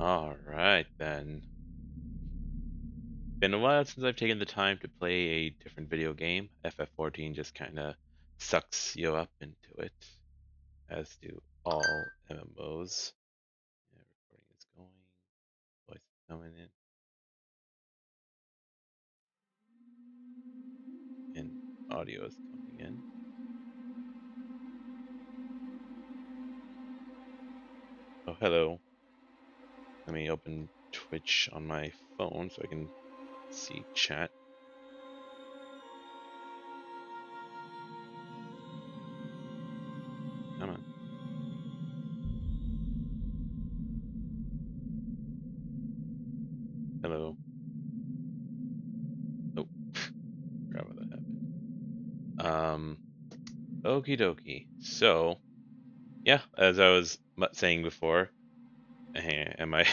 All right, then. Been a while since I've taken the time to play a different video game. FF14 just kind of sucks you up into it, as do all MMOs. Yeah, recording is going, voice is coming in, and audio is coming in. Oh, hello. Let me open Twitch on my phone so I can see chat. Come on. Hello. Oh, forgot what that happened. Okie dokie. So, yeah, as I was saying before, am I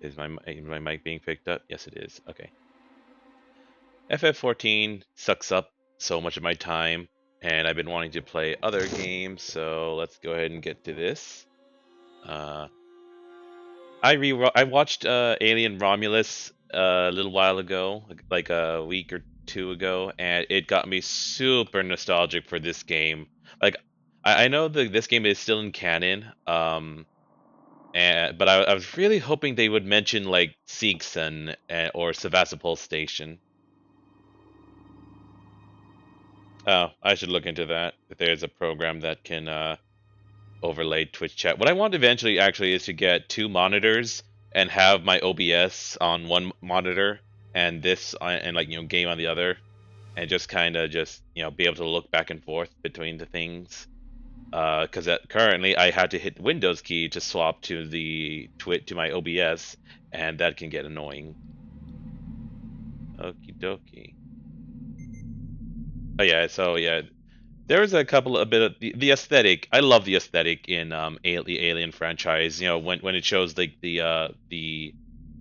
is my mic being picked up? Yes, it is. Okay. FF14 sucks up so much of my time, and I've been wanting to play other games, so let's go ahead and get to this. Uh, I watched Alien Romulus a little while ago, like a week or two ago, and it got me super nostalgic for this game. Like I know that this game is still in canon, and but I was really hoping they would mention like Seegson or Sevastopol Station. Oh, I should look into that. If there's a program that can overlay Twitch chat. What I want eventually actually is to get two monitors and have my OBS on one monitor and this and like game on the other, and just kind of just be able to look back and forth between the things. Because currently I had to hit the Windows key to swap to the to my OBS, and that can get annoying. Okie dokie. Oh yeah, so yeah, there was a bit of the aesthetic. I love the aesthetic in the Alien franchise. When it shows like the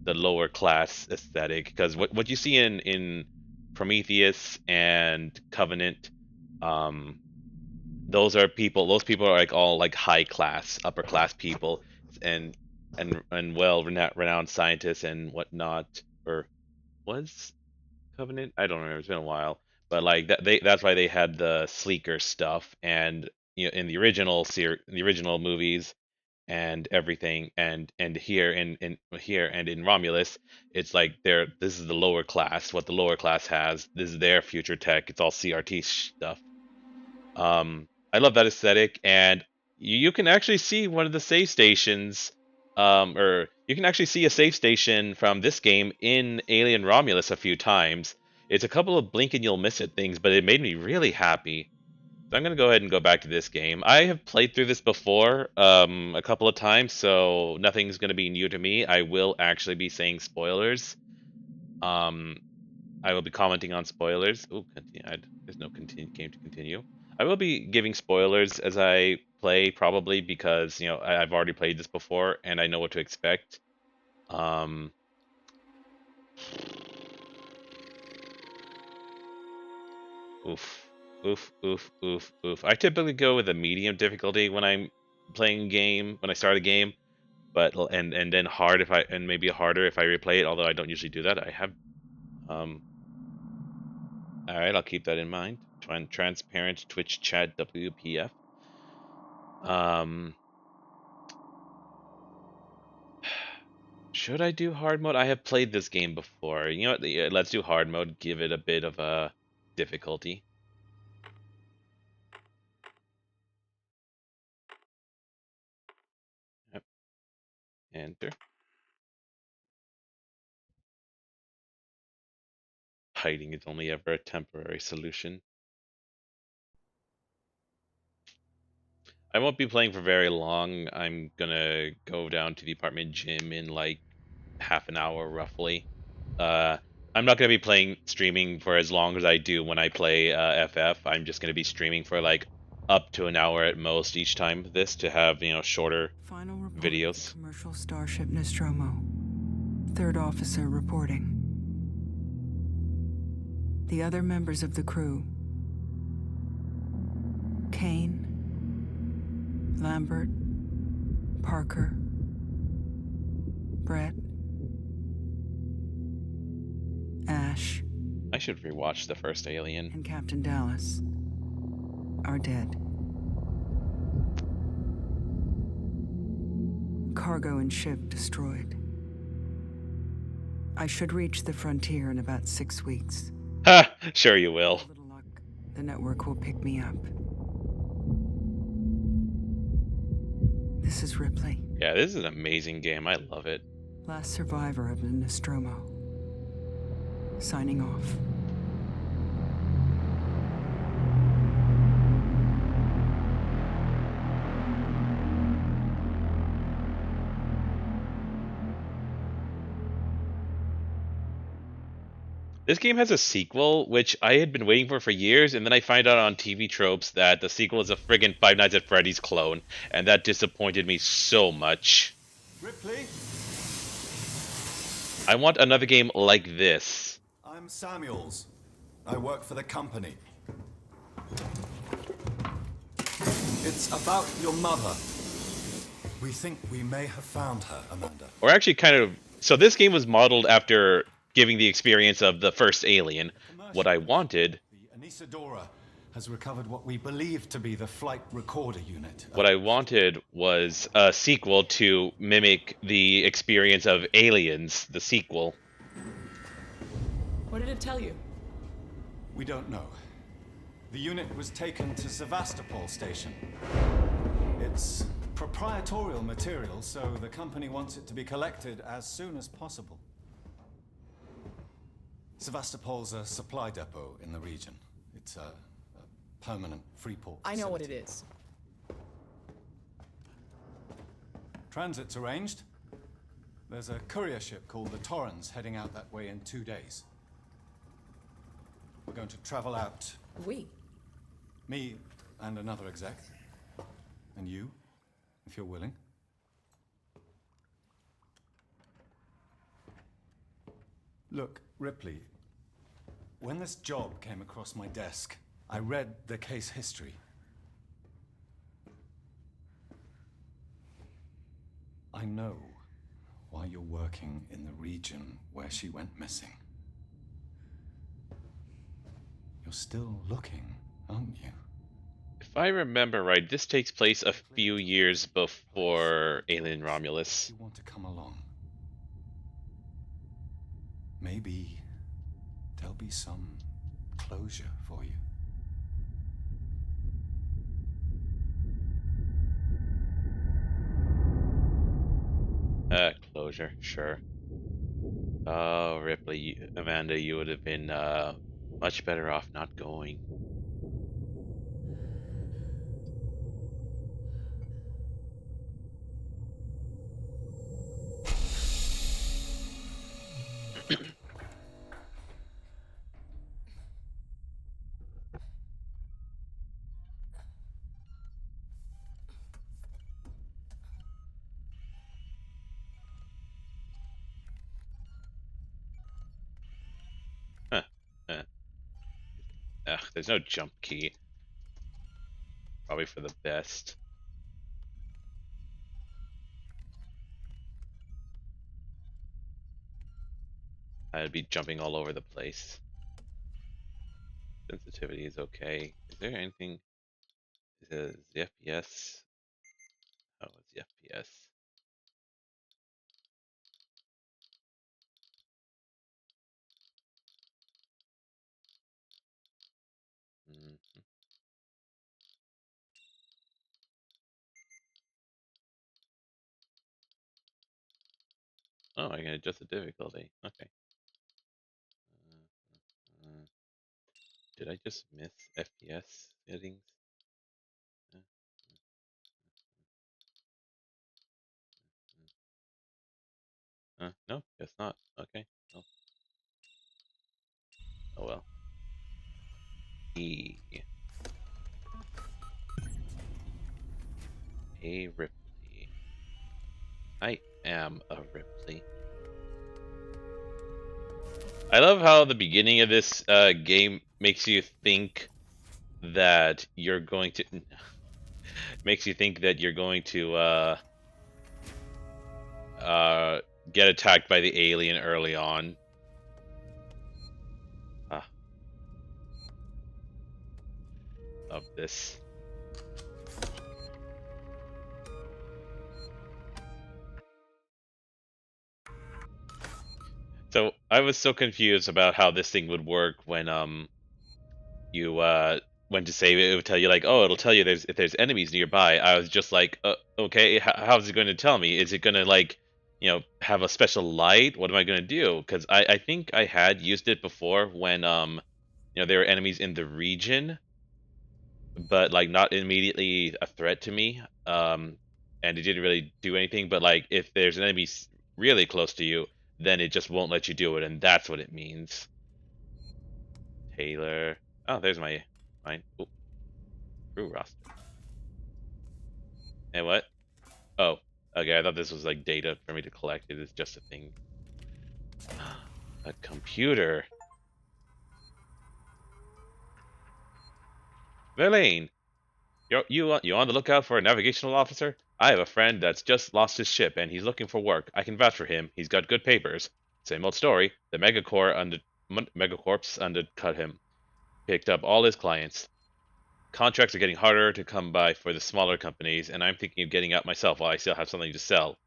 lower class aesthetic, because what you see in Prometheus and Covenant, um, those are people. Those people are like all like high class, upper class people, and and well renowned scientists and whatnot. Or was Covenant? I don't remember. It's been a while, but like that's why they had the sleeker stuff, and in the the original movies and everything, and here and in Romulus, it's like this is the lower class. What the lower class has, this is their future tech. It's all CRT stuff. I love that aesthetic, and you can actually see one of the save stations, or you can actually see a save station from this game in Alien Romulus a few times. It's a couple of blink and you'll miss it things, but it made me really happy. So I'm gonna go ahead and go back to this game. I have played through this before, a couple of times, so nothing's gonna be new to me. I will actually be saying spoilers. Um, I will be commenting on spoilers. Oh, there's no game to continue. I will be giving spoilers as I play, probably because I've already played this before and I know what to expect. Um, oof, oof, oof, oof, oof. I typically go with a medium difficulty when I'm playing a game, when I start a game, but and then hard if I and maybe harder if I replay it. Although I don't usually do that. I have um. All right, I'll keep that in mind. Transparent Twitch chat WPF. Um, should I do hard mode? I have played this game before. You know what? Yeah, let's do hard mode. Give it a bit of a difficulty. Yep. Enter. Hiding is only ever a temporary solution. I won't be playing for very long. I'm gonna go down to the apartment gym in like half an hour roughly. Uh, I'm not gonna be playing streaming for as long as I do when I play FF. I'm just gonna be streaming for like up to an hour at most each time. This to have shorter Final report of the videos. commercial starship Nostromo. Third officer reporting. The other members of the crew: Kane, Lambert, Parker, Brett, Ash, I should rewatch the first Alien. and Captain Dallas are dead. Cargo and ship destroyed. I should reach the frontier in about 6 weeks. Ha! Sure you will. With a little luck, the network will pick me up. This is Ripley, Yeah, this is an amazing game. I love it. last survivor of the Nostromo. Signing off. This game has a sequel, which I had been waiting for years, and then I find out on TV Tropes that the sequel is a friggin' Five Nights at Freddy's clone, and that disappointed me so much. Ripley, I want another game like this. I'm Samuels. I work for the company. It's about your mother. We think we may have found her, Amanda. Or actually kind of... So this game was modeled after giving the experience of the first Alien. What I wanted... The Anisadora has recovered what we believe to be the flight recorder unit. What I wanted was a sequel to mimic the experience of Aliens, the sequel. What did it tell you? We don't know. The unit was taken to Sevastopol station. It's proprietorial material, so the company wants it to be collected as soon as possible. Sevastopol's a supply depot in the region. It's a permanent free port I know what it facility. is. Transit's arranged. There's a courier ship called the Torrens heading out that way in 2 days. We're going to travel out, We? me and another exec. And you, if you're willing. Look, Ripley, when this job came across my desk, I read the case history. I know why you're working in the region where she went missing. You're still looking, aren't you? If I remember right, this takes place a few years before Alien Romulus. You want to come along? Maybe there'll be some closure for you. Closure, sure. Oh, Ripley, Amanda, you would have been much better off not going. Huh. Huh. Ugh, there's no jump key. Probably for the best. I'd be jumping all over the place. Sensitivity is okay. Is there anything? Is the FPS? Oh, it's the FPS. Mhm. Oh, I can adjust the difficulty. Okay. Uh, did I just miss FPS settings? Uh, no, guess not. Okay. Oh, oh well. E. A Ripley. I am a Ripley. I love how the beginning of this game makes you think that you're going to makes you think that you're going to get attacked by the alien early on. Ah, of this. So I was so confused about how this thing would work when you went to save it. It would tell you like, oh, it'll tell you if there's enemies nearby. I was just like, okay, how's it going to tell me? Is it going to like, have a special light? What am I going to do? Because I think I had used it before when there were enemies in the region, but like not immediately a threat to me. And it didn't really do anything. But like if there's an enemy really close to you, then it just won't let you do it, and that's what it means. Taylor. Oh, there's mine. Oh, crew roster. And what? Oh, okay. I thought this was like data for me to collect. It is just a thing. A computer. Verlaine, you on the lookout for a navigational officer? I have a friend that's just lost his ship and he's looking for work. I can vouch for him. He's got good papers. Same old story. The megacorps undercut him. Picked up all his clients. Contracts are getting harder to come by for the smaller companies, and I'm thinking of getting out myself while I still have something to sell.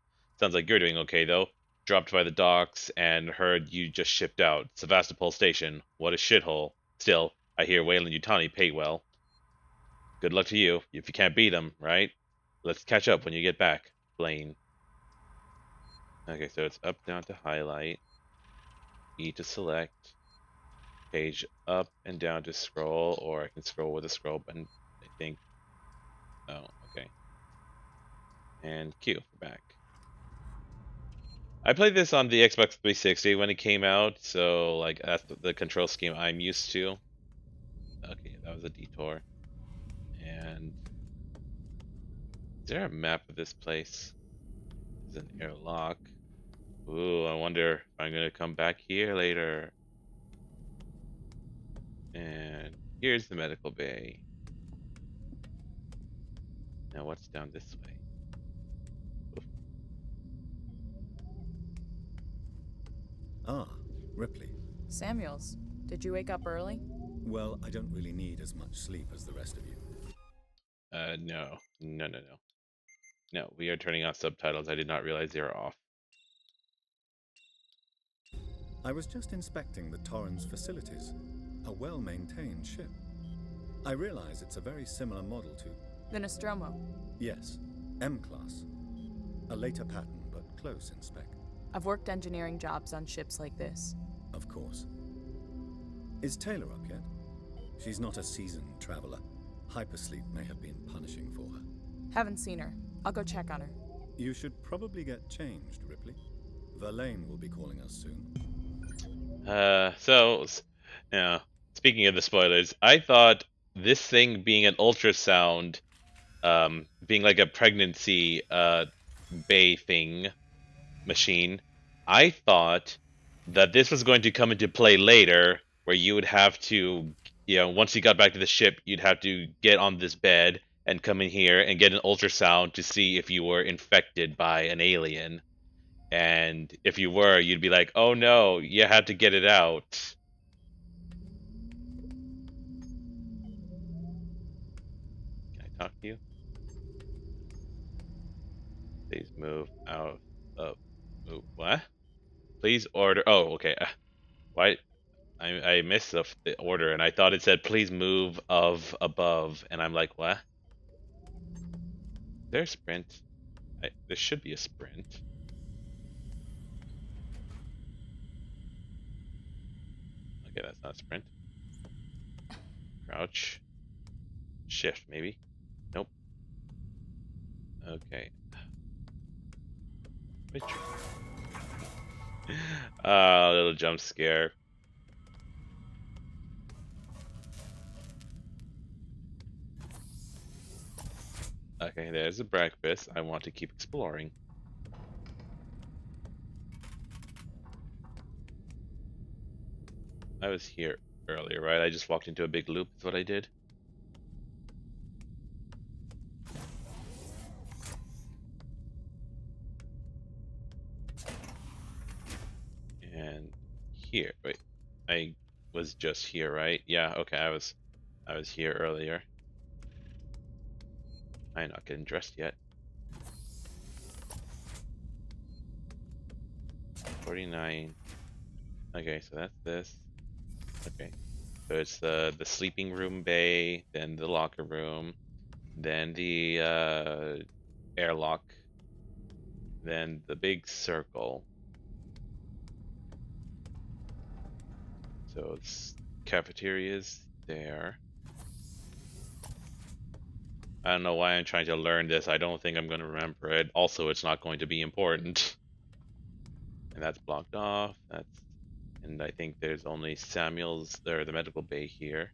Sounds like you're doing okay, though. Dropped by the docks and heard you just shipped out. Sevastopol Station. What a shithole. Still, I hear Wayland Yutani pay well. Good luck to you, if you can't beat them, right? Let's catch up when you get back. Blaine. Okay, so it's up, down to highlight. E to select. Page up and down to scroll, or I can scroll with a scroll button, I think. Oh, okay. And Q for back. I played this on the Xbox 360 when it came out, so like that's the control scheme I'm used to. Okay, that was a detour. And is there a map of this place? There's an airlock. Ooh, I wonder if I'm gonna come back here later. And here's the medical bay. Now what's down this way? Oof. Ah, Ripley. Samuels, did you wake up early? Well, I don't really need as much sleep as the rest of you. No. No, we are turning on subtitles. I did not realize they were off. I was just inspecting the Torrens facilities. A well-maintained ship. I realize it's a very similar model to... The Nostromo. Yes, M-Class. A later pattern, but close in spec. I've worked engineering jobs on ships like this. Of course. Is Taylor up yet? She's not a seasoned traveler. Hypersleep may have been punishing for her. Haven't seen her. I'll go check on her. You should probably get changed, Ripley. Verlaine will be calling us soon. Speaking of the spoilers, I thought this thing being an ultrasound, being like a pregnancy bay thing machine, I thought that this was going to come into play later, where you would have to, once you got back to the ship, you'd have to get on this bed and come in here and get an ultrasound to see if you were infected by an alien. And if you were, you'd be like, oh no, you had to get it out. Can I talk to you? Please move out of... Move. What? Please order... Oh, okay. Why? I missed the order, and I thought it said, please move of above. And I'm like, what? Is there a sprint? There should be a sprint. Okay, that's not sprint. Crouch. Shift, maybe. Nope. Okay. Which? A little jump scare. Okay, there's the breakfast. I want to keep exploring. I was here earlier, right? I just walked into a big loop, is what I did. I was just here, right? Yeah, okay, I was here earlier. I'm not getting dressed yet. 49. Okay, so that's this. Okay. So it's the sleeping room bay, then the locker room, then the airlock, then the big circle. So it's cafeterias there. I don't know why I'm trying to learn this. I don't think I'm going to remember it. Also, it's not going to be important. And that's blocked off. And I think there's only Samuel's or the medical bay here.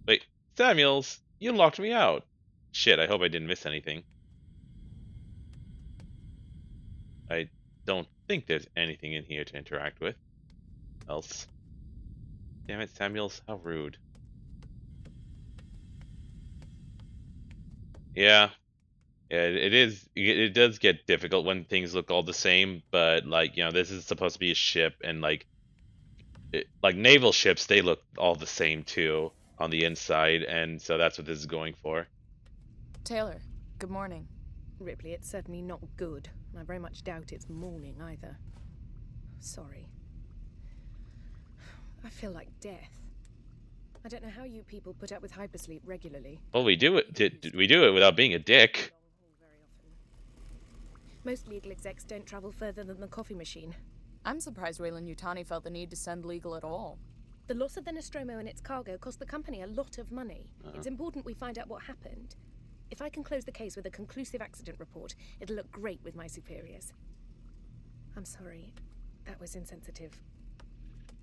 Wait, Samuel's, you locked me out. Shit, I hope I didn't miss anything. I don't think there's anything in here to interact with. Else. Damn it, Samuel's, how rude. Yeah, it is. It does get difficult when things look all the same, but like, this is supposed to be a ship, and like naval ships, they look all the same too on the inside, and so that's what this is going for. Taylor, good morning. Ripley, it's certainly not good, and I very much doubt it's morning either. Sorry. I feel like death. I don't know how you people put up with hypersleep regularly. Well, we do it. We do it without being a dick. Most legal execs don't travel further than the coffee machine. I'm surprised Weyland-Yutani felt the need to send legal at all. The loss of the Nostromo and its cargo cost the company a lot of money. It's important we find out what happened. If I can close the case with a conclusive accident report, it'll look great with my superiors. I'm sorry. That was insensitive.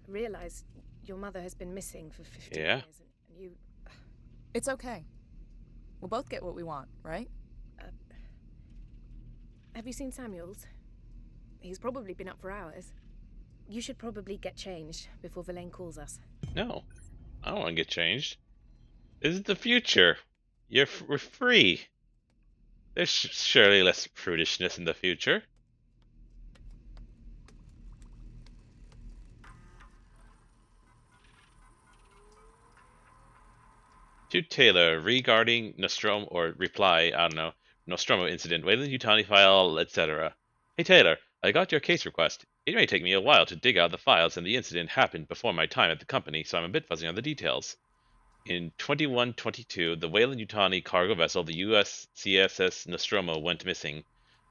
I realize your mother has been missing for 15 years, and you... It's okay. We'll both get what we want, right? Have you seen Samuels? He's probably been up for hours. You should probably get changed before Verlaine calls us. No, I don't want to get changed. This is the future. We're free. There's surely less prudishness in the future. To Taylor regarding Nostromo or reply, I don't know, Nostromo incident, Weyland-Yutani file, etc. Hey Taylor, I got your case request. It may take me a while to dig out the files, and the incident happened before my time at the company, so I'm a bit fuzzy on the details. In 2122, the Weyland-Yutani cargo vessel, the USCSS Nostromo, went missing.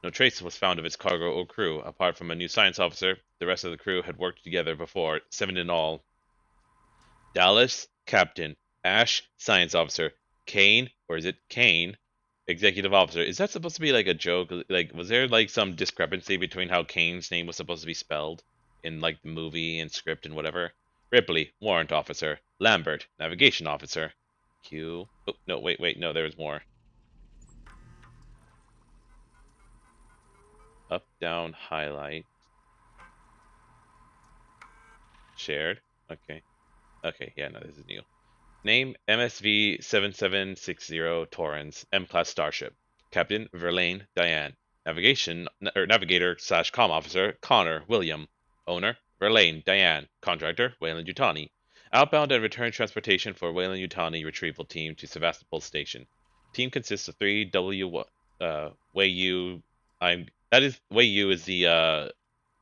No trace was found of its cargo or crew. Apart from a new science officer, the rest of the crew had worked together before, 7 in all. Dallas, Captain. Ash, Science Officer. Kane, or is it Kane, Executive Officer. Is that supposed to be like a joke? Like, was there like some discrepancy between how Kane's name was supposed to be spelled in like the movie and script and whatever? Ripley, Warrant Officer. Lambert, Navigation Officer. Q. Oh, no, wait, no, there was more. Up, down, highlight. Shared. Okay. Okay, yeah, no, this is new. Name MSV 7760 Torrens, M-Class Starship. Captain Verlaine Diane. Navigator/comm officer Connor William. Owner Verlaine Diane. Contractor Weyland-Yutani. Outbound and return transportation for Weyland-Yutani retrieval team to Sevastopol Station. Team consists of 3 Wayu. Wayu is the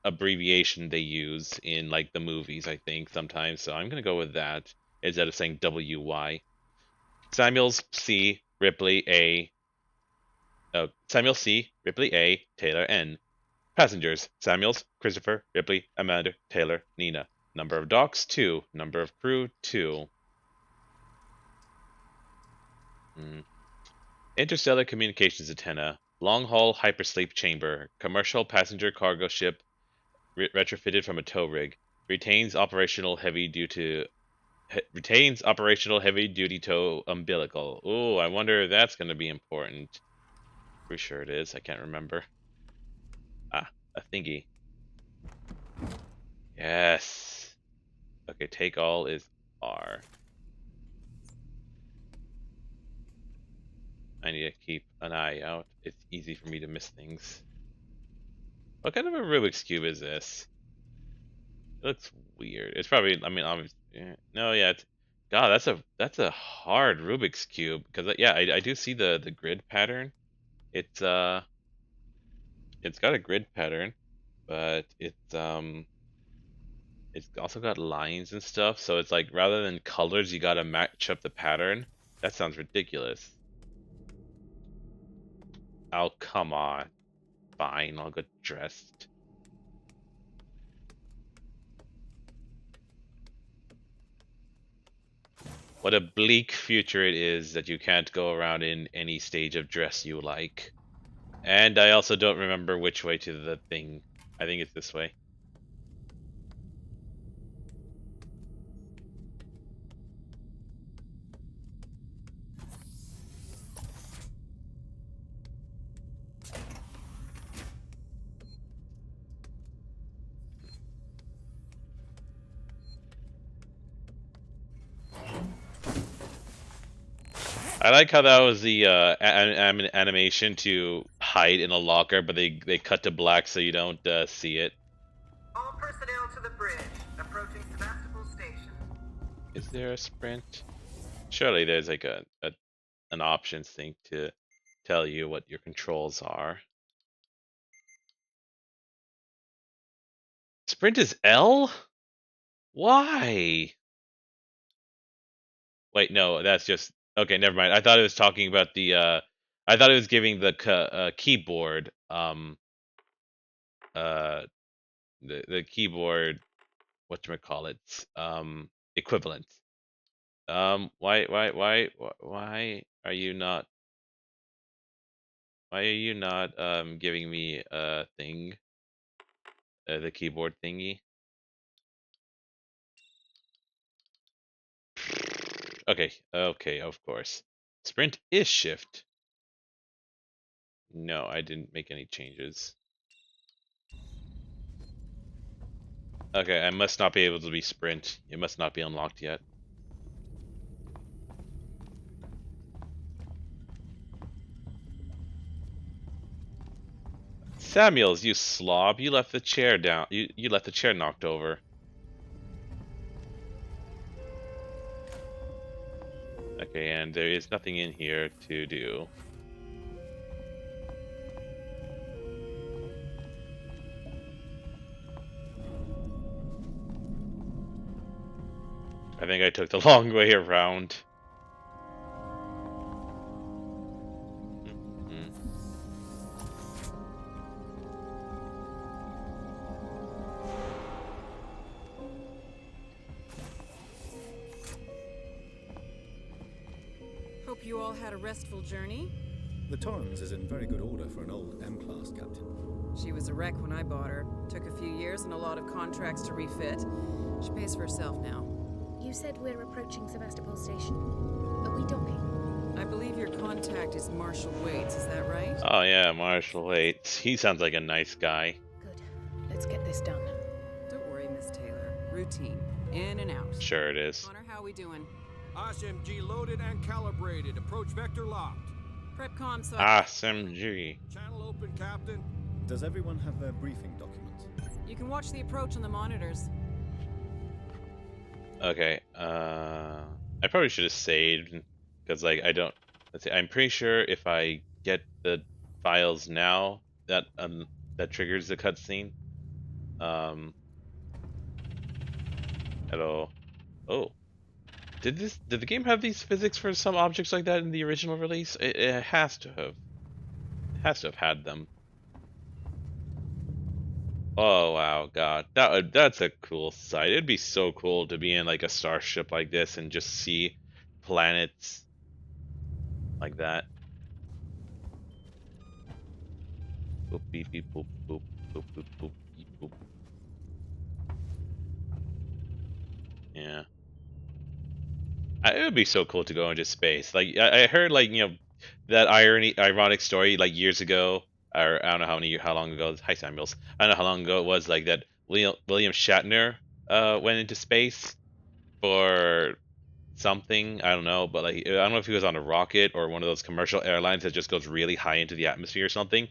abbreviation they use in like the movies, I think sometimes. So I'm gonna go with that instead of saying WY. Samuels C. Ripley A. Samuel C. Ripley A. Taylor N. Passengers: Samuels, Christopher, Ripley, Amanda, Taylor, Nina. Number of docks 2. Number of crew 2. Interstellar communications antenna. Long haul hypersleep chamber. Commercial passenger cargo ship retrofitted from a tow rig. Retains operational heavy duty tow umbilical. Ooh, I wonder if that's going to be important. Pretty sure it is. I can't remember. Ah, a thingy. Yes. Okay, take all is R. I need to keep an eye out. It's easy for me to miss things. What kind of a Rubik's Cube is this? looks weird. It's probably, I mean, obviously, no, yeah. God, that's a hard Rubik's cube because yeah, I do see the grid pattern. It's it's got a grid pattern, but it's also got lines and stuff. So it's like rather than colors, you gotta match up the pattern. That sounds ridiculous. Oh, come on. Fine, I'll get dressed. What a bleak future it is that you can't go around in any stage of dress you like. And I also don't remember which way to the thing. I think it's this way. I like how that was the animation to hide in a locker, but they cut to black so you don't see it. All personnel to the bridge, approaching Sebastopol Station. Is there a sprint? Surely there's like an options thing to tell you what your controls are. Sprint is L? Why? Wait, no, that's just okay. Never mind. I thought it was talking about the. I thought it was giving the keyboard. Uh, the keyboard. Whatchamacallit, equivalent. Why are you not? Why are you not giving me a thing? The keyboard thingy. Okay, okay, of course. Sprint is shift. No, I didn't make any changes. Okay, I must not be able to be sprint. It must not be unlocked yet. Samuels, you slob, you left the chair down. You left the chair knocked over. Okay, and there is nothing in here to do. I think I took the long way around. Hope you all had a restful journey. The Torrens is in very good order for an old M-class captain. She was a wreck when I bought her. Took a few years and a lot of contracts to refit. She pays for herself now. You said we're approaching Sebastopol Station. Are we docking? I believe your contact is Marshal Waits, is that right? Oh yeah, Marshal Waits. He sounds like a nice guy. Good. Let's get this done. Don't worry, Miss Taylor. Routine. In and out. Sure it is. Connor, how we doing? SMG loaded and calibrated. Approach vector locked. Prepcom so SMG. Channel open, Captain. Does everyone have their briefing documents? You can watch the approach on the monitors. Okay, I probably should have saved because like I don't. Let's see. I'm pretty sure if I get the files now, that that triggers the cutscene. Hello. Oh, did the game have these physics for some objects like that in the original release? It has to have. It has to have had them. Oh wow, God, that's a cool sight. It'd be so cool to be in like a starship like this and just see planets like that. Boop beep beep boop boop boop boop boop beep, boop. Yeah, it would be so cool to go into space. Like I heard like that ironic story like years ago. Or I don't know how long ago. Hi Samuels. I don't know how long ago it was. Like that William Shatner went into space for something. I don't know, but like I don't know if he was on a rocket or one of those commercial airlines that just goes really high into the atmosphere or something.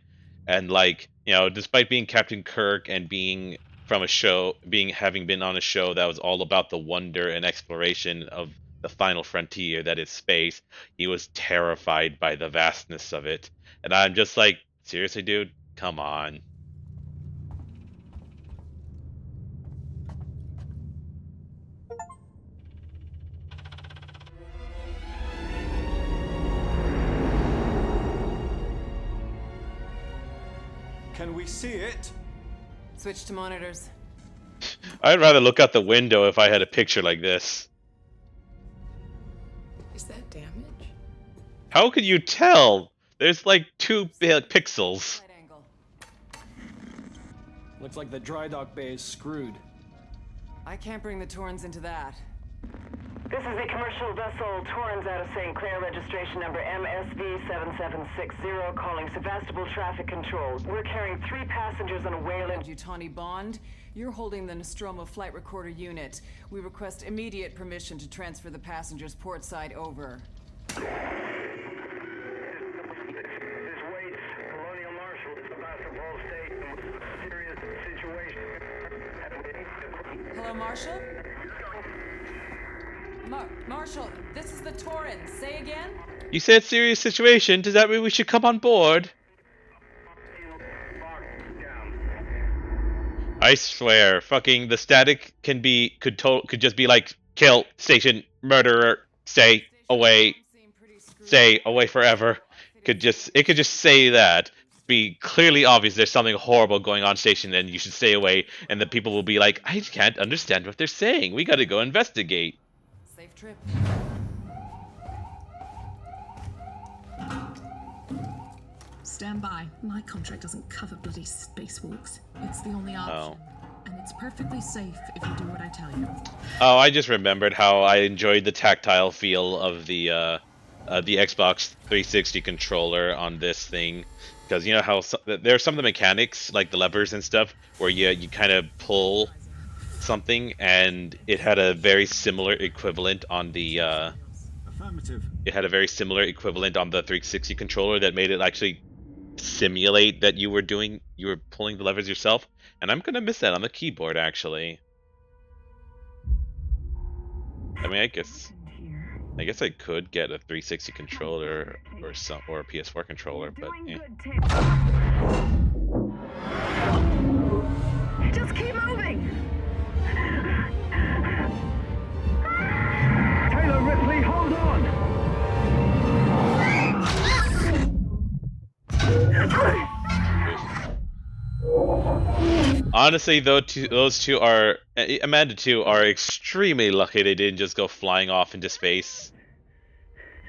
And like despite being Captain Kirk and being from a show, having been on a show that was all about the wonder and exploration of the final frontier that is space, he was terrified by the vastness of it. And I'm just like, seriously, dude, come on. Can we see it? Switch to monitors. I'd rather look out the window if I had a picture like this. Is that damage? How could you tell? There's like 2 pixels. Side angle. Looks like the dry dock bay is screwed. I can't bring the Torrens into that. This is the commercial vessel Torrens out of St. Clair, registration number MSV7760, calling Sevastopol Traffic Control. We're carrying 3 passengers on a Wayland. Utani Bond, you're holding the Nostromo flight recorder unit. We request immediate permission to transfer the passengers port side over. This waits Colonial Marshal, Sevastopol State, serious situation. Hello, Marshal? Marshal, this is the Torrens. Say again? You said serious situation. Does that mean we should come on board? I swear, fucking the static could just be like kill, station, murderer, stay away forever. It could just say that. Be clearly obvious there's something horrible going on station and you should stay away, and the people will be like, I can't understand what they're saying. We gotta go investigate. Safe trip. Stand by. My contract doesn't cover bloody spacewalks. It's the only option. And it's perfectly safe if you do what I tell you. Oh, I just remembered how I enjoyed the tactile feel of the Xbox 360 controller on this thing, because you know how there are some of the mechanics, like the levers and stuff, where you kind of pull something, and it had a very similar equivalent on the Affirmative. it had a very similar equivalent on the 360 controller that made it actually simulate that you were pulling the levers yourself, and I'm gonna miss that on the keyboard actually. I mean, I guess I could get a 360 controller or a PS4 controller, but Just keep moving! Taylor Ripley, hold on! honestly, those two are Amanda too are extremely lucky they didn't just go flying off into space.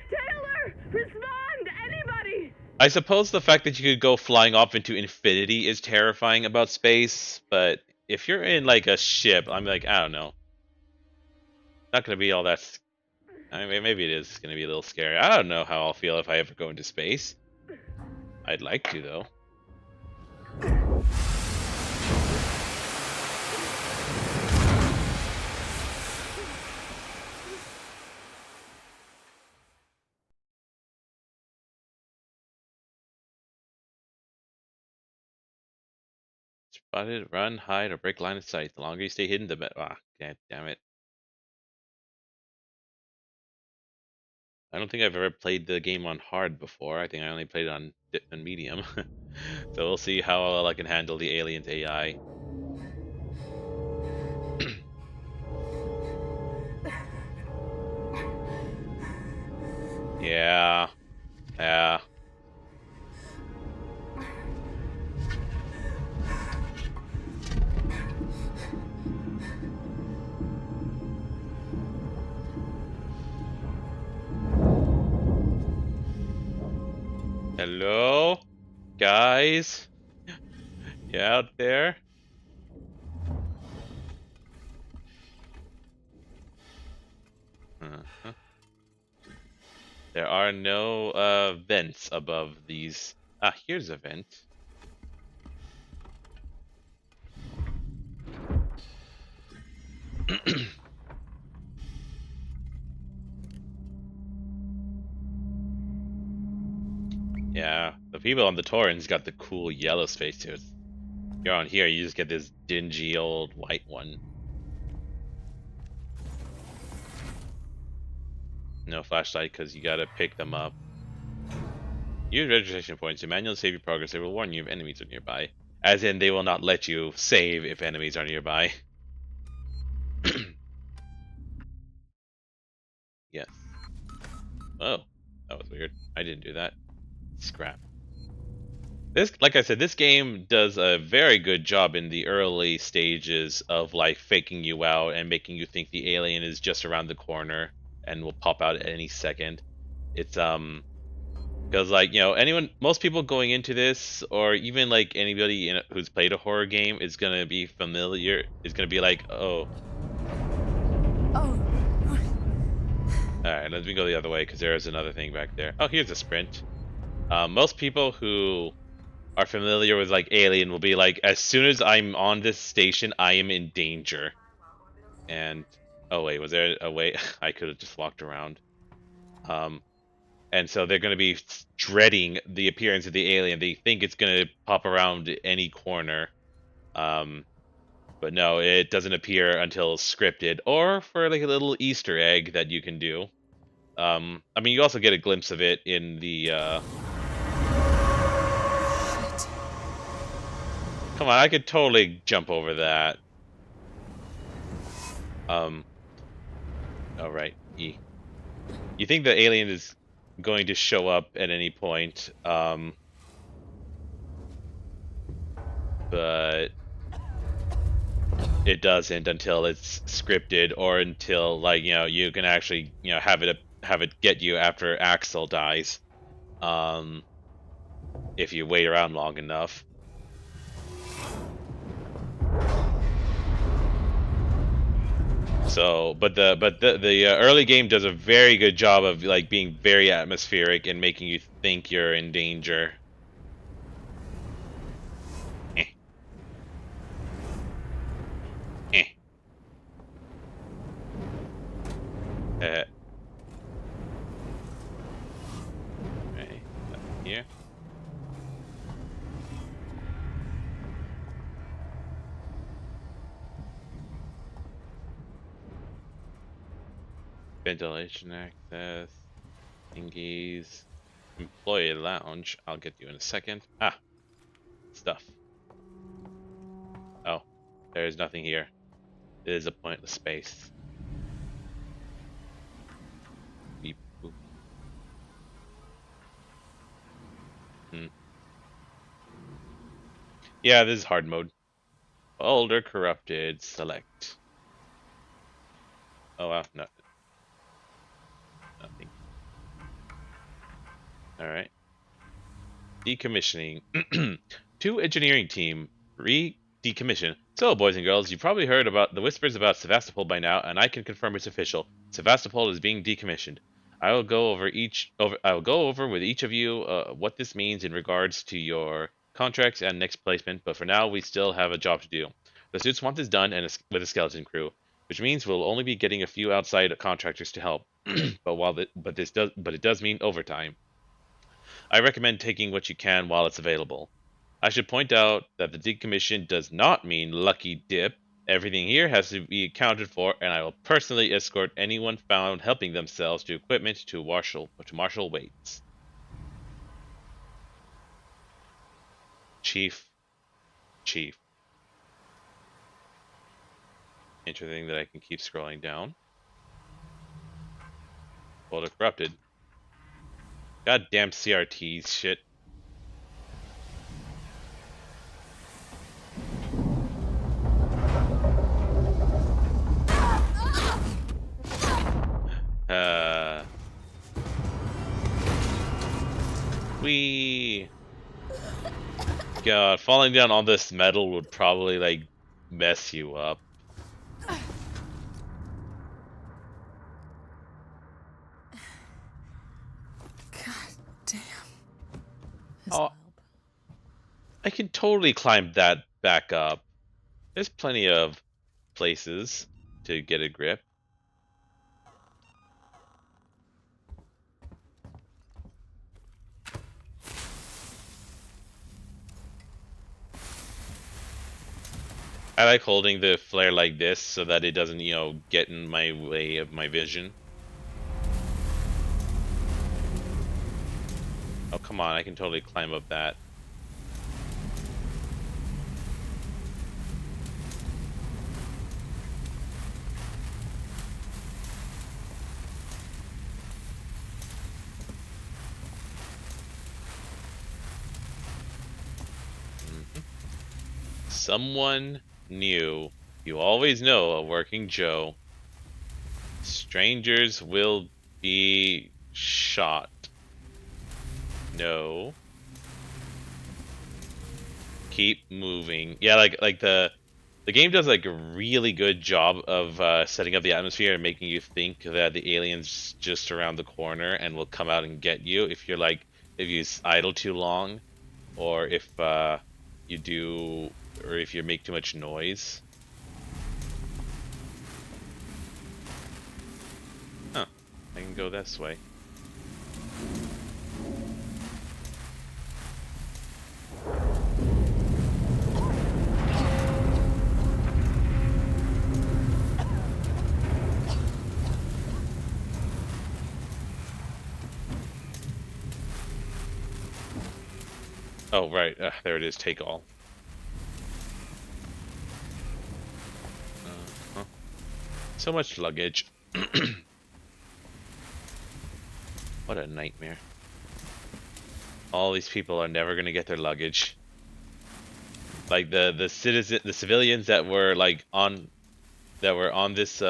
Taylor! Respond! Anybody! I suppose the fact that you could go flying off into infinity is terrifying about space, but if you're in like a ship, I'm like, I don't know. Not gonna be all that. I mean, maybe it is gonna be a little scary. I don't know how I'll feel if I ever go into space. I'd like to though. Spotted, run, hide, or break line of sight. The longer you stay hidden, the better. Ah, god damn it. I don't think I've ever played the game on hard before. I think I only played it on medium. So we'll see how well I can handle the alien's AI. Yeah. Yeah. Hello? Guys? You out there? Uh-huh. There are no vents above these. Ah, here's a vent. Yeah, the people on the Torrens got the cool yellow spacesuits. You're on here, you just get this dingy old white one. No flashlight because you gotta pick them up. Use registration points to manually save your progress. They will warn you if enemies are nearby. As in, they will not let you save if enemies are nearby. Yes. Oh, that was weird. I didn't do that. Scrap. This, like I said, this game does a very good job in the early stages of like faking you out and making you think the alien is just around the corner and will pop out at any second. It's because like most people going into this, or even like anybody who's played a horror game, is gonna be familiar. Is gonna be like, oh, Oh. all right, let me go the other way because there is another thing back there. Oh, here's a sprint. Most people who are familiar with like Alien will be like, as soon as I'm on this station, I am in danger. And oh wait, was there a way I could have just walked around? And so they're going to be dreading the appearance of the alien. They think it's going to pop around any corner. But no, it doesn't appear until scripted, or for like a little Easter egg that you can do. I mean, you also get a glimpse of it in the. Come on, I could totally jump over that. All right, E. You think the alien is going to show up at any point, but it doesn't until it's scripted, or until like you can actually have it get you after Axel dies, if you wait around long enough. So, but the early game does a very good job of like being very atmospheric and making you think you're in danger. Eh. Eh. Right, here. Ventilation access, thingies, employee lounge. I'll get you in a second. Ah, stuff. Oh, there is nothing here. It is a pointless space. Beep, boop. Yeah, this is hard mode. Older corrupted. Select. Oh wow, no, nothing. All right. Decommissioning. To engineering team, decommission. So, boys and girls, you've probably heard about the whispers about Sevastopol by now, and I can confirm it's official. Sevastopol is being decommissioned. I will go over with each of you what this means in regards to your contracts and next placement. But for now, we still have a job to do. The suits want this done with a skeleton crew, which means we'll only be getting a few outside contractors to help. but it does mean overtime. I recommend taking what you can while it's available. I should point out that the decommission does not mean lucky dip. Everything here has to be accounted for, and I will personally escort anyone found helping themselves to equipment to Marshal Waits. Chief. Interesting that I can keep scrolling down. Folder corrupted. Goddamn CRTs shit. God, falling down on this metal would probably like mess you up. God damn. Oh, I can totally climb that back up. There's plenty of places to get a grip. I like holding the flare like this so that it doesn't, get in my way of my vision. Oh, come on, I can totally climb up that. Someone new. You always know a working Joe. Strangers will be shot. No. Keep moving. Yeah, like the game does like a really good job of setting up the atmosphere and making you think that the alien's just around the corner and will come out and get you if you idle too long, or if you do, or if you make too much noise. Huh. I can go this way. Oh, right. There it is. Take all. Uh-huh. So much luggage. What a nightmare. All these people are never gonna get their luggage. Like the civilians that were on this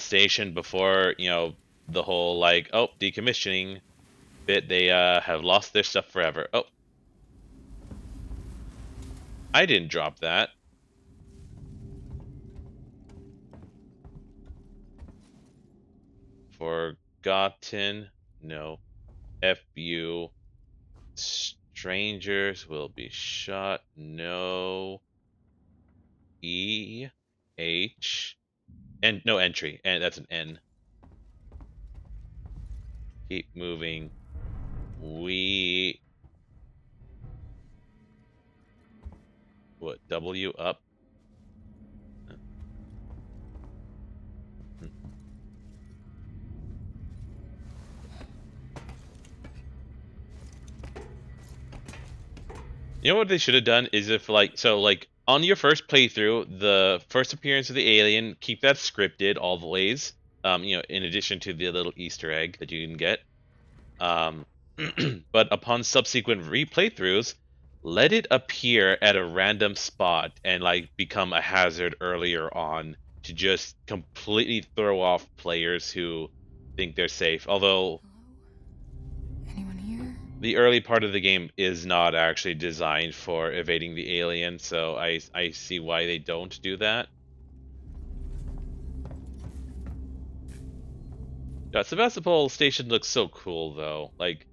station before, the whole like, oh, decommissioning bit, they have lost their stuff forever. Oh, I didn't drop that. Forgotten. No. FU. Strangers will be shot. No. E. H. And no entry. And that's an N. Keep moving. We. What? W up. You know what they should have done is if like on your first playthrough, the first appearance of the alien, keep that scripted always. In addition to the little Easter egg that you can get. But upon subsequent replaythroughs, let it appear at a random spot and like become a hazard earlier on to just completely throw off players who think they're safe. Although Anyone here? the early part of the game is not actually designed for evading the alien, so I see why they don't do that. Sevastopol Station looks so cool though. Like,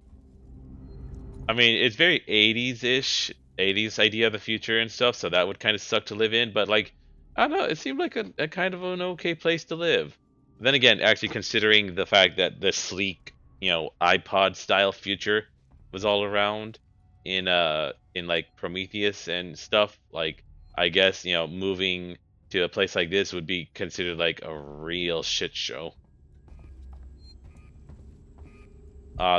I mean, it's very 80s-ish, 80s idea of the future and stuff, so that would kind of suck to live in, but like, I don't know, it seemed like a kind of an okay place to live. Then again, actually considering the fact that the sleek, iPod style future was all around in like Prometheus and stuff, like I guess, moving to a place like this would be considered like a real shit show.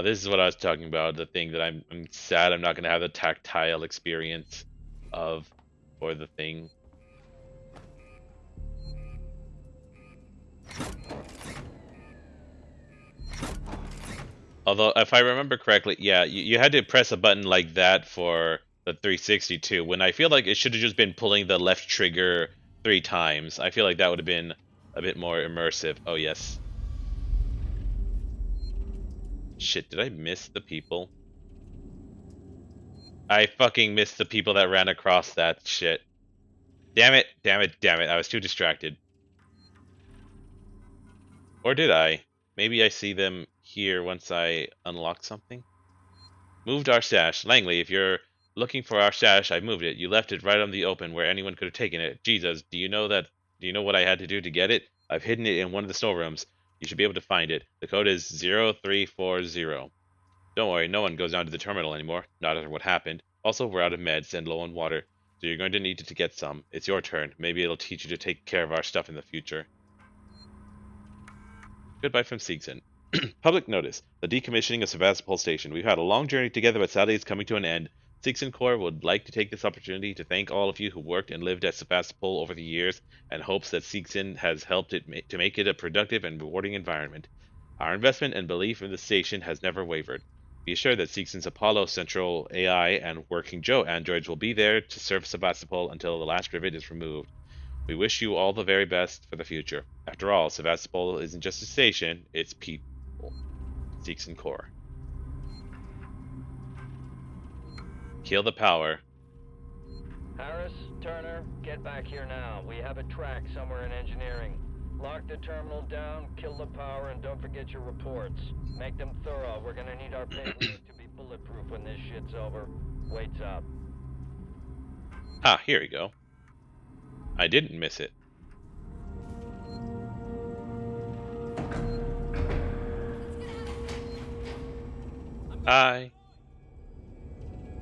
This is what I was talking about, the thing that I'm sad I'm not going to have the tactile experience of for the thing. Although, if I remember correctly, yeah, you had to press a button like that for the 360 too, when I feel like it should have just been pulling the left trigger 3 times. I feel like that would have been a bit more immersive. Oh, yes. Shit, did I miss the people? I fucking missed the people that ran across that shit. Damn it, damn it, damn it. I was too distracted. Or did I? Maybe I see them here once I unlock something? Moved our stash. Langley, if you're looking for our stash, I moved it. You left it right on the open where anyone could have taken it. Jesus, do you know what I had to do to get it? I've hidden it in one of the storerooms. You should be able to find it. The code is 0340. Don't worry, no one goes down to the terminal anymore. Not after what happened. Also, we're out of meds and low on water. So you're going to need to get some. It's your turn. Maybe it'll teach you to take care of our stuff in the future. Goodbye from Siegson. Public notice. The decommissioning of Sevastopol Station. We've had a long journey together, but sadly it's coming to an end. Siegson Corps would like to take this opportunity to thank all of you who worked and lived at Sevastopol over the years, and hopes that Siegson has helped it to make it a productive and rewarding environment. Our investment and belief in the station has never wavered. Be assured that Siexon's Apollo Central AI and Working Joe androids will be there to serve Sevastopol until the last rivet is removed. We wish you all the very best for the future. After all, Sevastopol isn't just a station, it's people. Siexon Corps. Kill the power. Harris, Turner, get back here now. We have a track somewhere in engineering. Lock the terminal down, kill the power, and don't forget your reports. Make them thorough. We're gonna need our paperwork to be bulletproof when this shit's over. Waits up. Ah, here we go. I didn't miss it. Bye.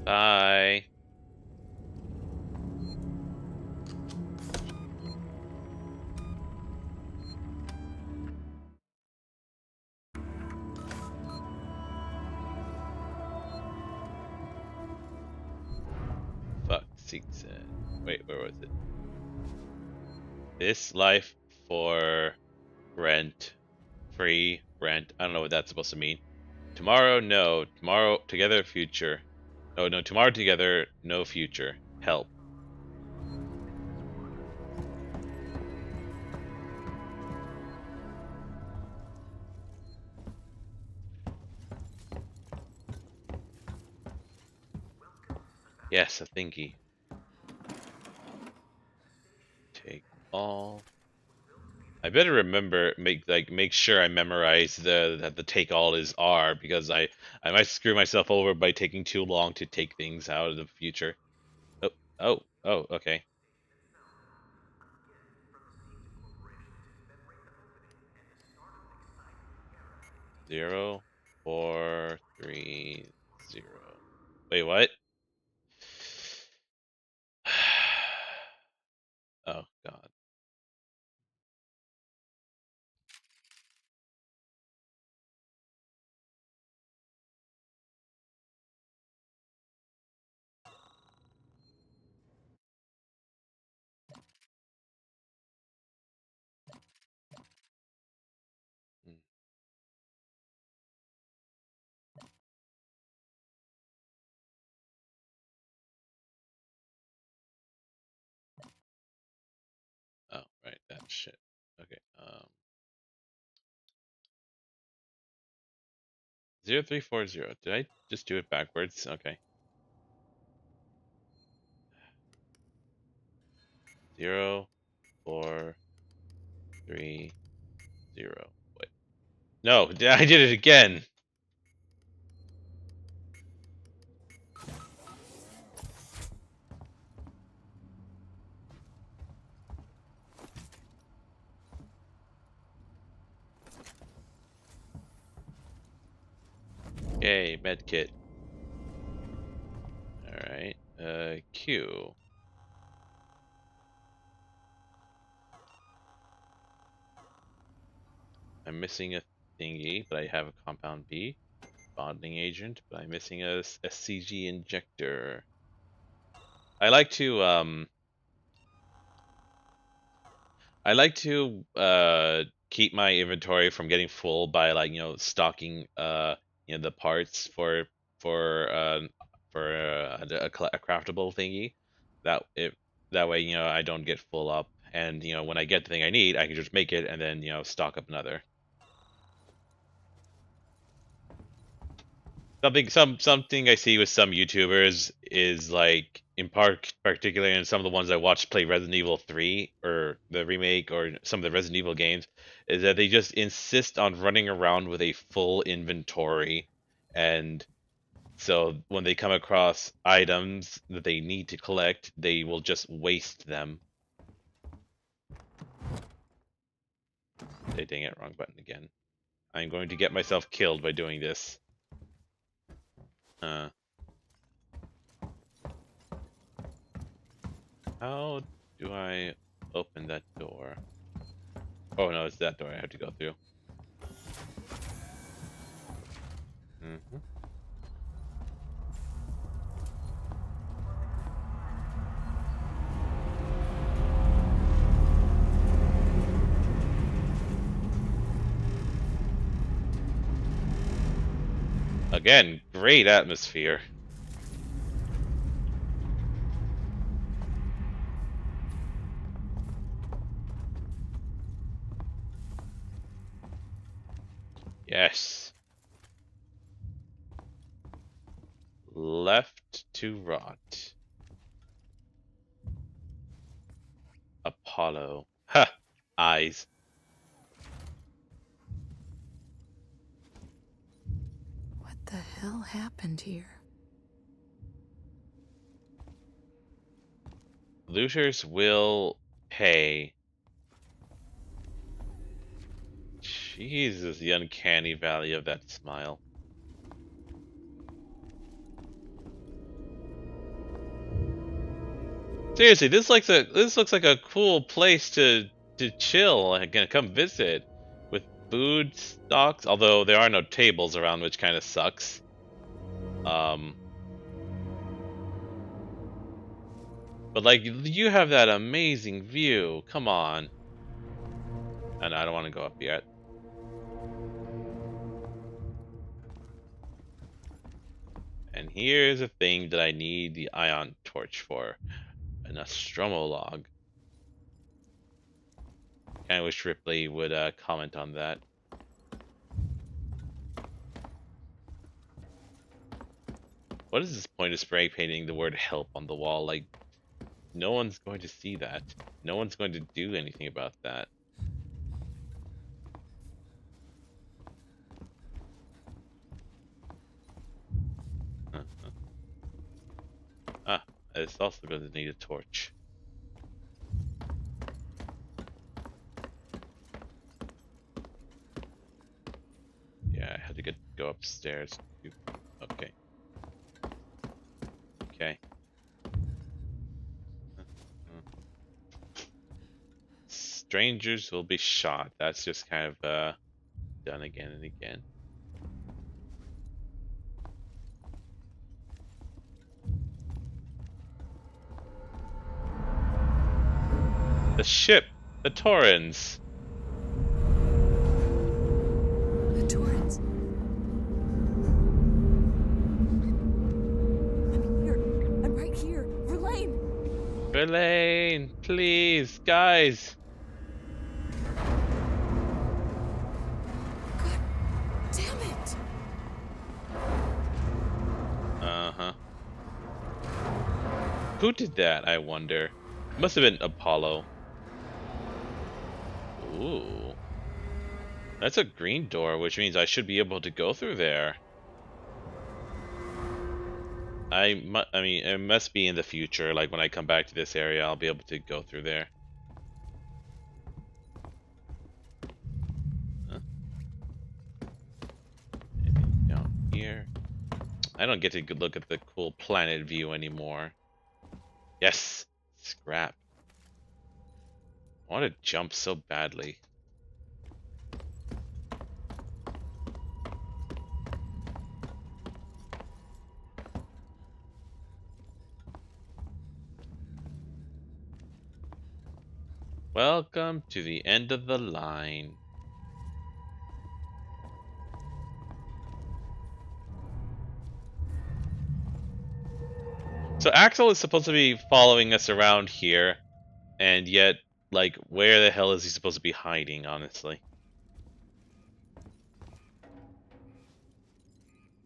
Bye. Fuck, Siegson. Wait, where was it? This life for rent. Free rent. I don't know what that's supposed to mean. Tomorrow, no. Tomorrow, together, future. Oh, no, tomorrow together, no future. Help. Yes, a thingy. Take all. I better remember make sure I memorize the take all is R, because I might screw myself over by taking too long to take things out of the future. Oh, okay. Zero, 4, 3, 0. Wait, what? Oh God. Hmm. Oh, right, that shit. Okay. 0340. Did I just do it backwards? Okay. 0, 4, 3, 0. Wait. No, I did it again. Okay, medkit. Alright. Q. I'm missing a thingy, but I have a compound B. Bonding agent, but I'm missing a SCG injector. I like to keep my inventory from getting full by, like, stocking the parts for a craftable thingy. That way, I don't get full up, and when I get the thing I need, I can just make it and then stock up another. Something I see with some YouTubers is, like, in particular, and some of the ones I watch play Resident Evil 3 or the remake or some of the Resident Evil games, is that they just insist on running around with a full inventory, and so when they come across items that they need to collect, they will just waste them. Hey, dang it, wrong button again. I'm going to get myself killed by doing this. How do I open that door? Oh no, it's that door I have to go through. Mm-hmm. Again, great atmosphere. Yes. Left to rot. Apollo. Ha! Eyes. What the hell happened here? Looters will pay. Jesus, the uncanny valley of that smile. Seriously, this looks like a cool place to chill and come visit with food stocks. Although there are no tables around, which kind of sucks. But like you have that amazing view. Come on. And I don't want to go up yet. And here's a thing that I need the ion torch for. An Nostromo log. I wish Ripley would comment on that. What is this point of spray painting the word help on the wall? Like, no one's going to see that. No one's going to do anything about that. Ah, it's also going to need a torch. Yeah, I had to go upstairs. Okay. Okay. Strangers will be shot. That's just kind of done again and again. The ship, the Torrens. The Torrens. I'm here. I'm right here. Verlaine! Verlaine, please, guys. God damn it! Uh-huh. Who did that, I wonder? Must have been Apollo. Ooh. That's a green door, which means I should be able to go through there. I mean, it must be in the future. Like when I come back to this area, I'll be able to go through there. Huh? Anything down here? I don't get to look at the cool planet view anymore. Yes, scrap. I want to jump so badly. Welcome to the end of the line. So Axel is supposed to be following us around here, and yet, like, where the hell is he supposed to be hiding, honestly?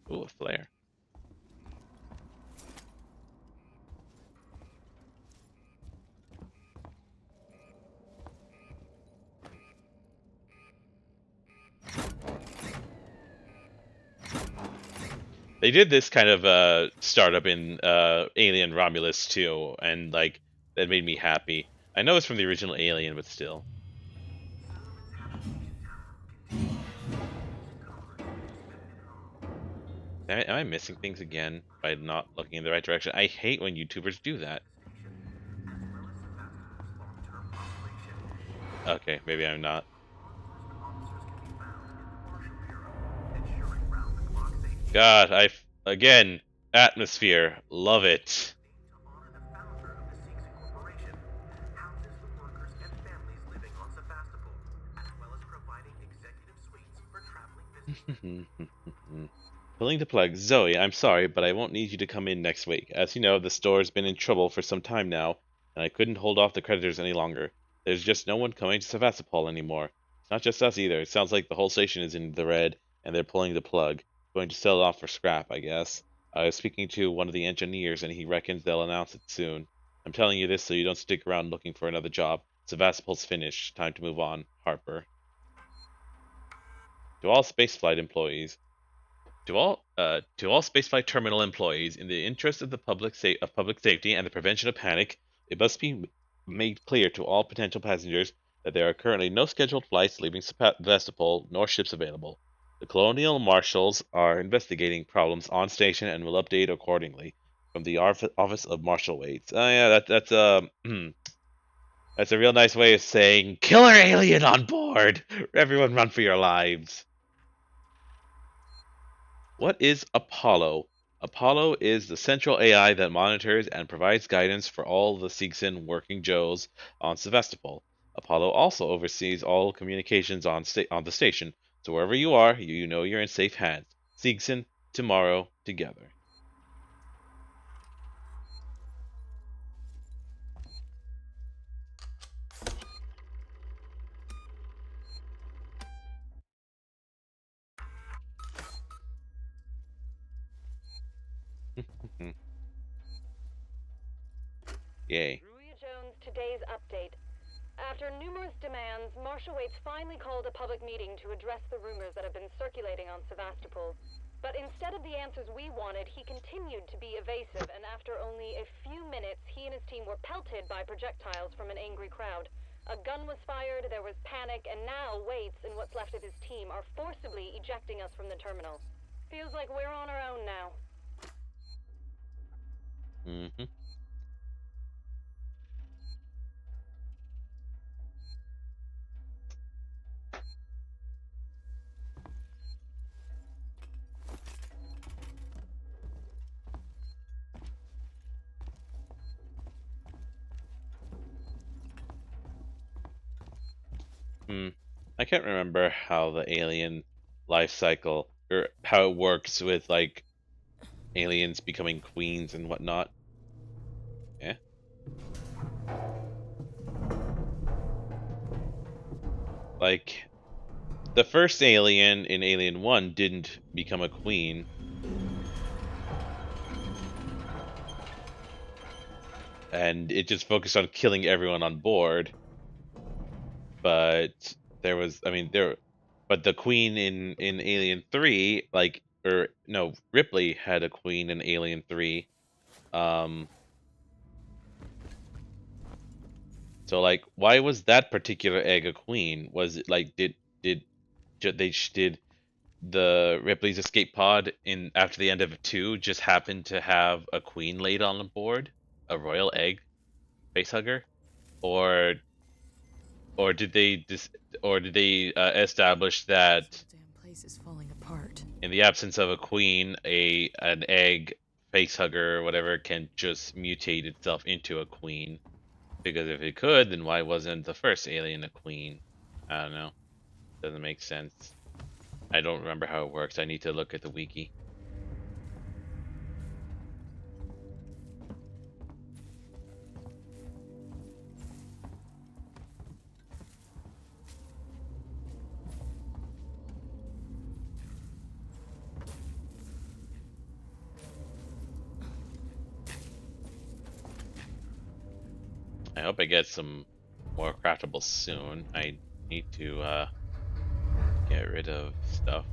Ooh, a flare. They did this kind of startup in Alien Romulus too, and like that made me happy. I know it's from the original Alien, but still. Am I missing things again by not looking in the right direction? I hate when YouTubers do that. Okay, maybe I'm not. God, again, atmosphere, love it. Pulling the plug. Zoe, I'm sorry, but I won't need you to come in next week. As you know, the store's been in trouble for some time now, and I couldn't hold off the creditors any longer. There's just no one coming to Sevastopol anymore. It's not just us either. It sounds like the whole station is in the red, and they're pulling the plug. Going to sell it off for scrap, I guess. I was speaking to one of the engineers, and he reckons they'll announce it soon. I'm telling you this so you don't stick around looking for another job. Sevastopol's finished. Time to move on. Harper. To all spaceflight employees. To all spaceflight terminal employees, in the interest of the public safety and the prevention of panic, it must be made clear to all potential passengers that there are currently no scheduled flights leaving Sevastopol nor ships available. The Colonial Marshals are investigating problems on station and will update accordingly. From the Office of Marshal Waits. Oh yeah, that's that's a real nice way of saying killer alien on board. Everyone, run for your lives. What is Apollo? Apollo is the central AI that monitors and provides guidance for all the Seegson working Joes on Sevastopol. Apollo also oversees all communications on the station, so wherever you are, you know you're in safe hands. Seegson, tomorrow, together. Yay. Jones, today's update. After numerous demands, Marshal Waits finally called a public meeting to address the rumors that have been circulating on Sevastopol. But instead of the answers we wanted, he continued to be evasive, and after only a few minutes, he and his team were pelted by projectiles from an angry crowd. A gun was fired, there was panic, and now Waits and what's left of his team are forcibly ejecting us from the terminal. Feels like we're on our own now. Mm-hmm. I can't remember how the alien life cycle or how it works with like aliens becoming queens and whatnot. Yeah. Like the first alien in Alien 1 didn't become a queen. And it just focused on killing everyone on board. But there was, but the queen in Alien 3, like, or no, Ripley had a queen in Alien 3. So like, why was that particular egg a queen? Was it like, did the Ripley's escape pod in after the end of 2 just happen to have a queen laid on board, a royal egg facehugger, or did they establish that Damn place is falling apart. in the absence of a queen, an egg facehugger or whatever can just mutate itself into a queen? Because if it could, then why wasn't the first alien a queen? I don't know. Doesn't make sense. I don't remember how it works. I need to look at the wiki. I hope I get some more craftables soon. I need to get rid of stuff.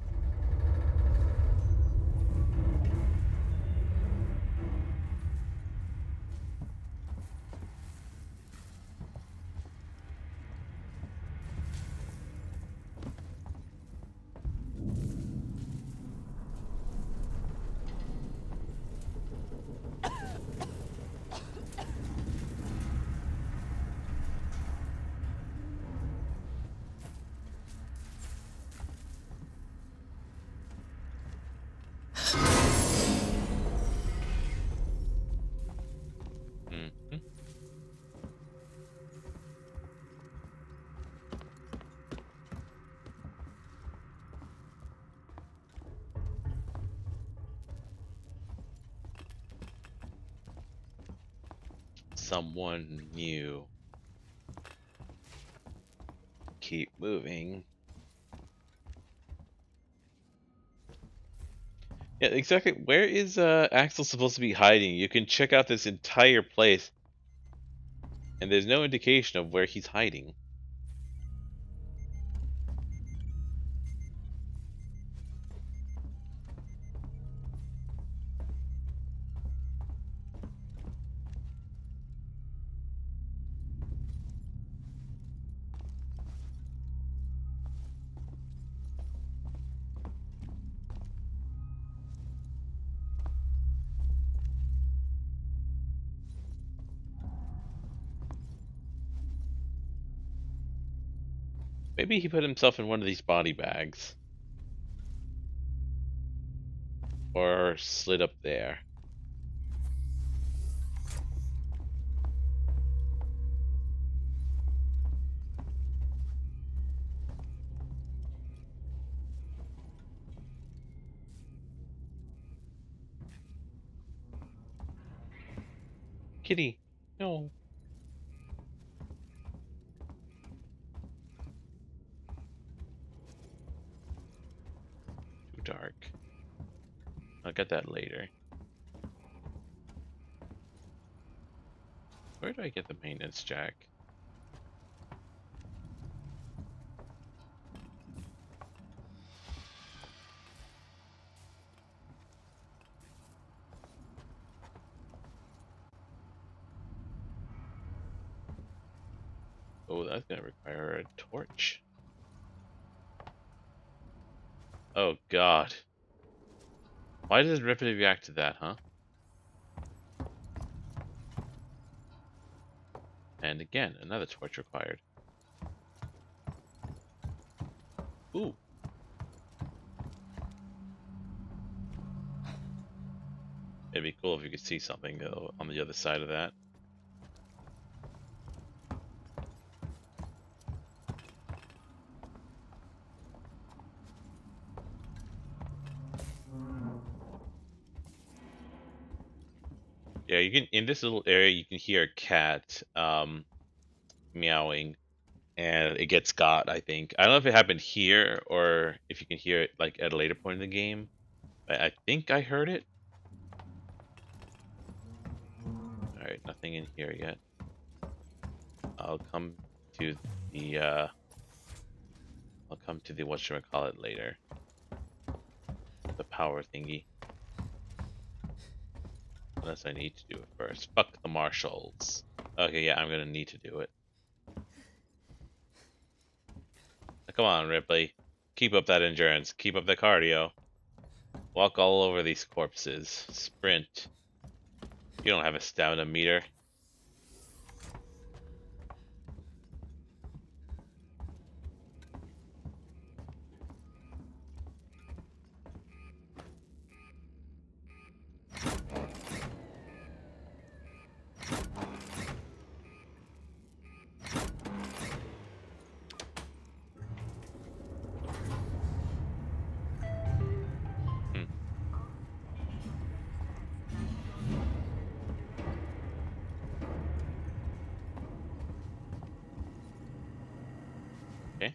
someone new. Keep moving. Yeah, exactly. Where is Axel supposed to be hiding? You can check out this entire place, and there's no indication of where he's hiding. Maybe he put himself in one of these body bags. Or slid up there. Kitty, no. Too dark. I'll get that later. Where do I get the maintenance jack? Oh, that's gonna require a torch. Oh god. Why does it rapidly react to that, huh? And again, another torch required. Ooh. It'd be cool if you could see something though on the other side of that. Yeah, you can in this little area you can hear a cat meowing and it gets got, I think. I don't know if it happened here or if you can hear it like at a later point in the game. I think I heard it. Alright, nothing in here yet. I'll come to the whatchamacallit later. The power thingy. Unless I need to do it first. Fuck the marshals. Okay, yeah, I'm gonna need to do it. Come on, Ripley. Keep up that endurance. Keep up the cardio. Walk all over these corpses. Sprint. You don't have a stamina meter. Okay.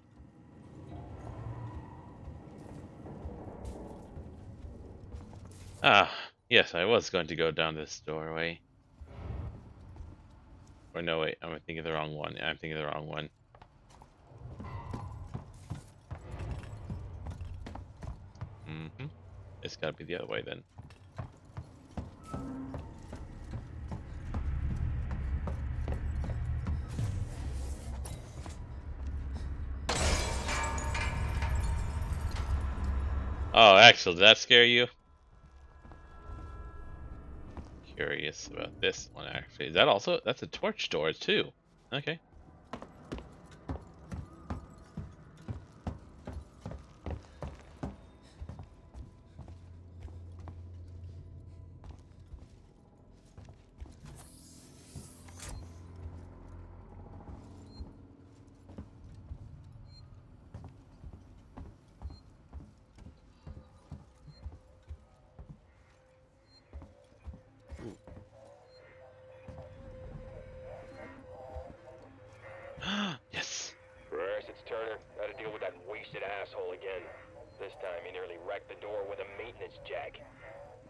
Ah, yes, I was going to go down this doorway. Or no, wait, I'm thinking of the wrong one. I'm thinking of the wrong one. It's gotta be the other way then. Oh, Axel, did that scare you? Curious about this one, actually. Is that also... That's a torch door, too. Okay. He nearly wrecked the door with a maintenance jack.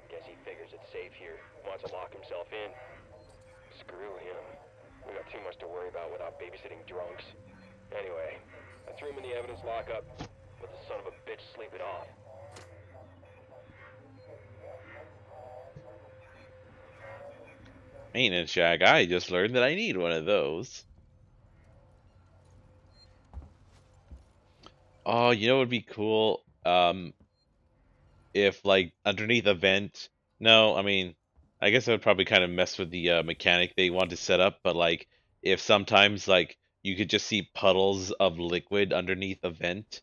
Guess he figures it's safe here. Wants to lock himself in. Screw him. We got too much to worry about without babysitting drunks. Anyway, I threw him in the evidence lockup. Let the son of a bitch sleep it off. Maintenance jack. I just learned that I need one of those. Oh, you know what would be cool? If like underneath a vent. No, I mean, I guess I would probably kind of mess with the mechanic they want to set up. But like, if sometimes like you could just see puddles of liquid underneath a vent,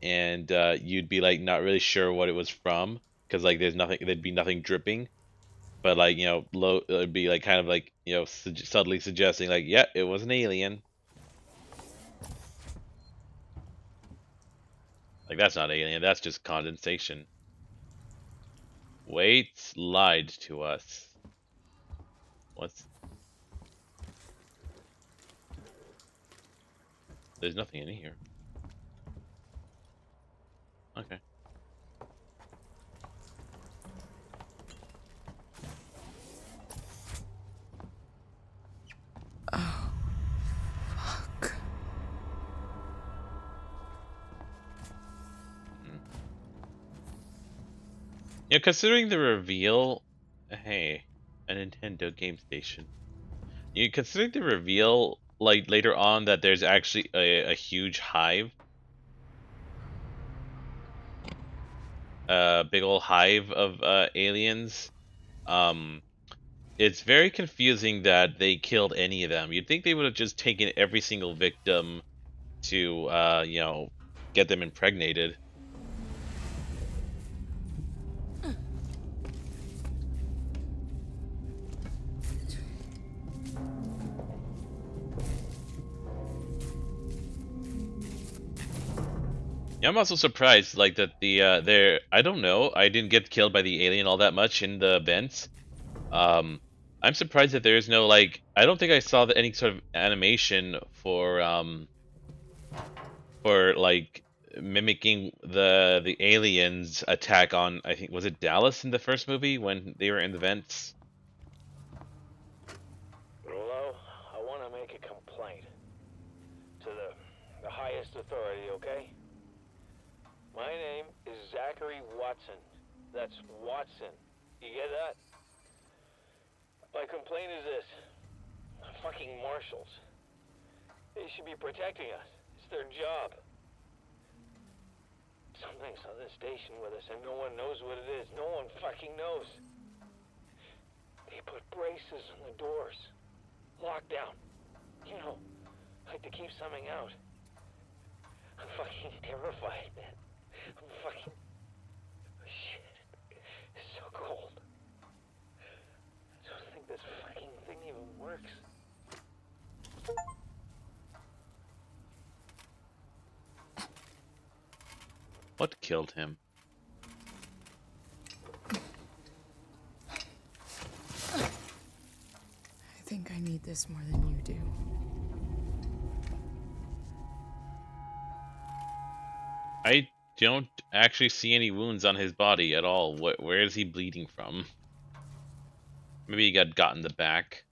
and you'd be like not really sure what it was from, because like there'd be nothing dripping. But like it'd be like kind of like subtly suggesting like, yeah, it was an alien. Like that's not alien, that's just condensation. Waits lied to us. What's? There's nothing in here. Okay. Oh, fuck. Yeah, considering the reveal, hey, a Nintendo game station. You considering the reveal, like later on, that there's actually a huge hive, big old hive of aliens. It's very confusing that they killed any of them. You'd think they would have just taken every single victim to, get them impregnated. Yeah, I'm also surprised, like that I don't know, I didn't get killed by the alien all that much in the vents. I'm surprised that there's no like, I don't think I saw any sort of animation for like mimicking the aliens attack on, I think was it Dallas in the first movie when they were in the vents. Rolo, I want to make a complaint to the highest authority, okay? My name is Zachary Watson. That's Watson. You get that? My complaint is this. Fucking marshals. They should be protecting us. It's their job. Something's on this station with us and no one knows what it is. No one fucking knows. They put braces on the doors. Lockdown. You know, like to keep something out. I'm fucking terrified, man. I'm fucking... Shit. It's so cold. I don't think this fucking thing even works. What killed him? I think I need this more than you do. I don't actually see any wounds on his body at all. Where is he bleeding from? Maybe he got in the back.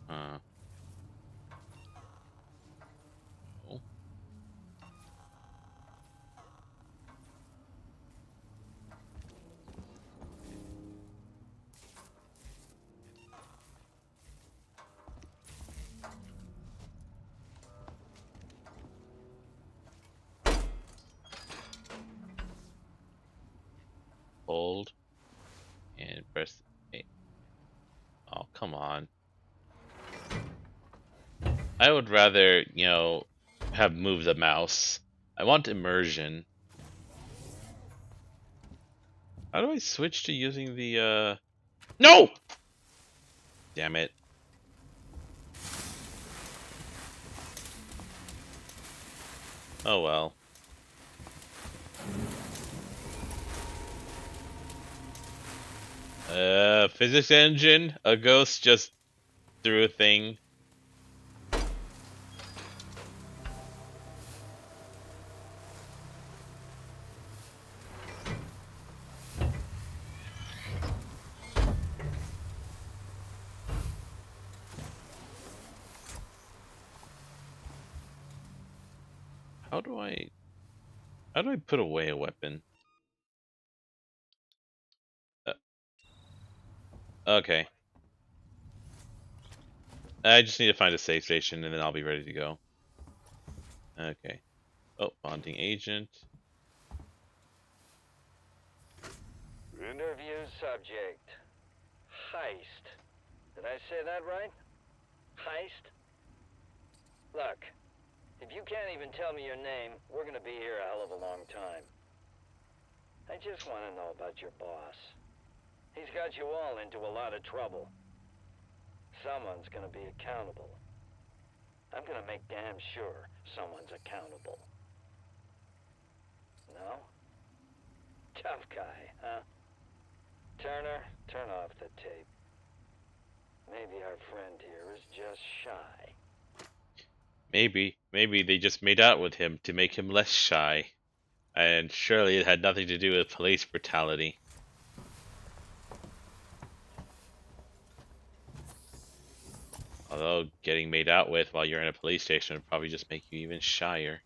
Oh. Hold and press A. Oh, come on. I would rather, have moved the mouse. I want immersion. How do I switch to using the, No! Damn it. Oh well. Physics engine? A ghost just through thing. How do I put away a weapon? Okay. I just need to find a safe station and then I'll be ready to go. Okay. Oh, bonding agent. Interview subject. Heist. Did I say that right? Heist? Look, if you can't even tell me your name, we're gonna be here a hell of a long time. I just want to know about your boss. He's got you all into a lot of trouble. Someone's gonna be accountable. I'm gonna make damn sure someone's accountable. No? Tough guy, huh? Turner, turn off the tape. Maybe our friend here is just shy. Maybe they just made out with him to make him less shy. And surely it had nothing to do with police brutality. Although getting made out with while you're in a police station would probably just make you even shyer.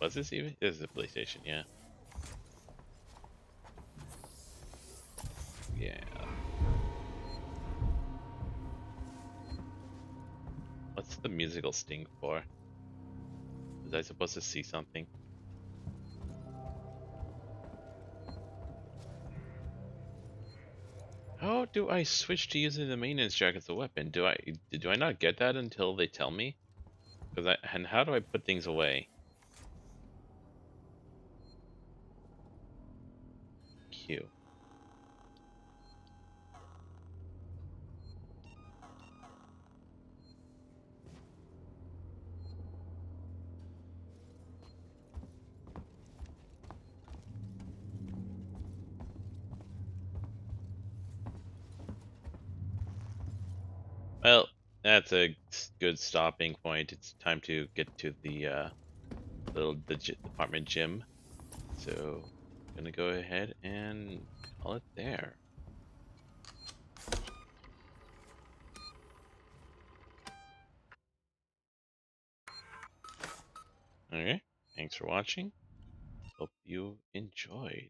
Was this even? This is a police station, yeah. Yeah. What's the musical sting for? Was I supposed to see something? How do I switch to using the maintenance jack as a weapon? Do I not get that until they tell me? And how do I put things away? Q. Well, that's a good stopping point. It's time to get to the department gym. So, gonna go ahead and call it there. Okay, thanks for watching. Hope you enjoyed.